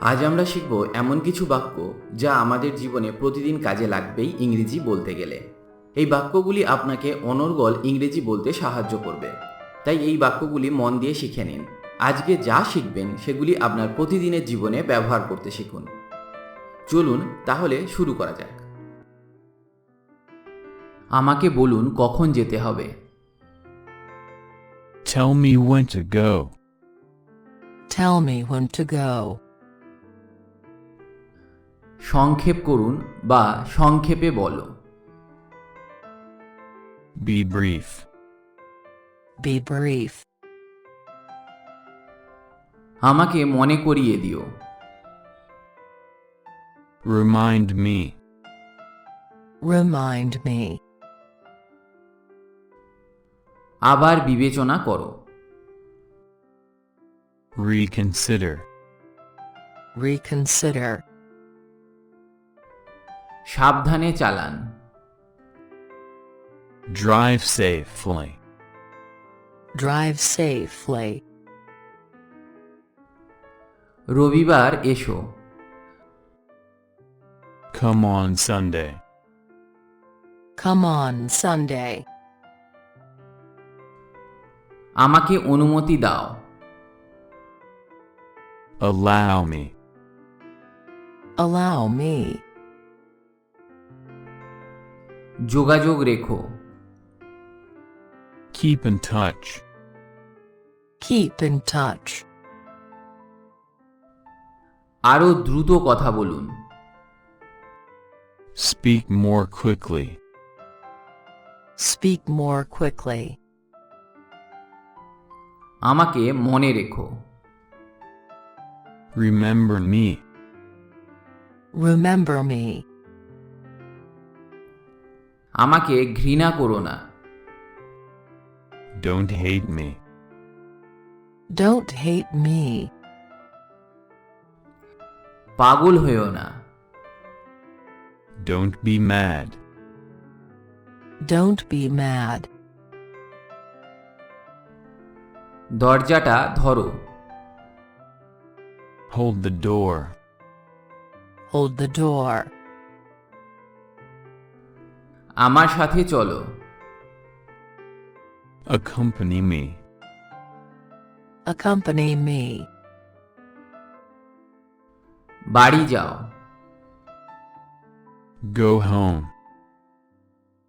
আজ আমরা শিখব এমন কিছু বাক্য যা আমাদের জীবনে প্রতিদিন কাজে লাগবেই ইংরেজি বলতে গেলে। এই বাক্যগুলি আপনাকে অনর্গল ইংরেজি বলতে সাহায্য করবে, তাই এই বাক্যগুলি মন দিয়ে শিখে নিন। আজকে যা শিখবেন সেগুলি আপনার প্রতিদিনের জীবনে ব্যবহার করতে শিখুন। চলুন তাহলে শুরু করা যাক। আমাকে বলুন কখন যেতে হবে। Tell me when to go. Tell me when to go. সংক্ষেপ করুন বা সংক্ষেপে বলো। Be brief. Be brief. আমাকে মনে করিয়ে দিও। Remind me. Remind me. আবার বিবেচনা করো। Reconsider. Reconsider. সাবধানে চালান। Drive safely. Drive safely. রবিবার এসো। Come on Sunday. Come on Sunday. আমাকে অনুমতি দাও। Allow me. Allow me. যোগাযোগ রেখো। Keep in touch. Keep in touch. আরো দ্রুত কথা বলুন। Speak more quickly. Speak more quickly. আমাকে মনে রেখো। Remember me. Remember me. আমাকে ঘৃণা করো না। Don't hate me. Don't hate me. পাগল হইও না। Don't be mad. Don't be mad. দরজাটা ধরো। Hold the door. Hold the door. আমার সাথে চলো। Accompany me. Accompany me. বাড়ি যাও। Go home.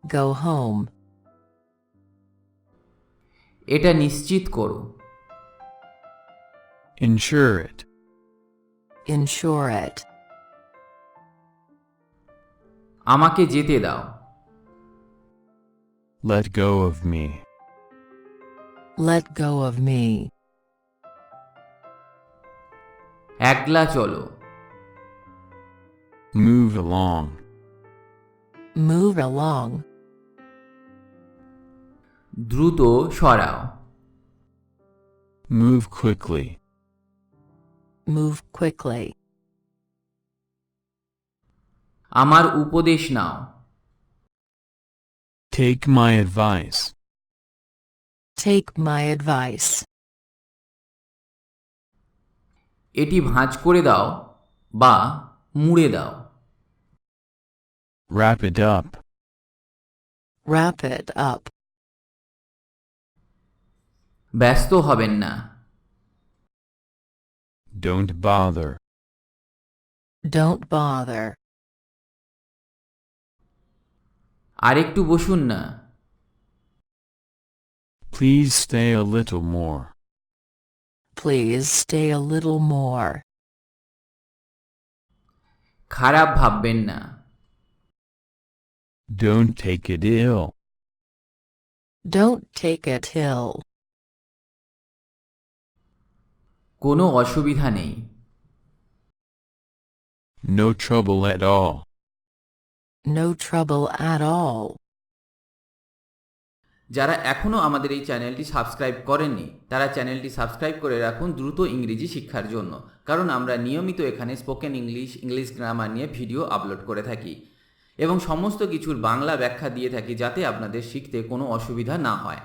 Go home. এটা নিশ্চিত করো। Ensure it. Ensure it. আমাকে যেতে দাও। Let go of me. Let go of me. একলা চলো। Move along. Move along. দ্রুত সরাও। Move quickly. Move quickly. আমার উপদেশ নাও। Take my advice. Take my advice. এটি ভাঁজ করে দাও বা মুড়ে দাও। Wrap it up. Wrap it up. ব্যস্ত হবেন না। Don't bother. Don't bother. আরেকটু বসুন না। Please stay a little more. Please stay a little more. খারাপ ভাববেন না। Don't take it ill. Don't take it ill. কোনো অসুবিধা নেই। No trouble at all. No trouble at all. যারা এখনও আমাদের এই চ্যানেলটি সাবস্ক্রাইব করেননি তারা চ্যানেলটি সাবস্ক্রাইব করে রাখুন দ্রুত ইংরেজি শিক্ষার জন্য, কারণ আমরা নিয়মিত এখানে স্পোকেন ইংলিশ গ্রামার নিয়ে ভিডিও আপলোড করে থাকি এবং সমস্ত কিছুর বাংলা ব্যাখ্যা দিয়ে থাকি যাতে আপনাদের শিখতে কোনো অসুবিধা না হয়।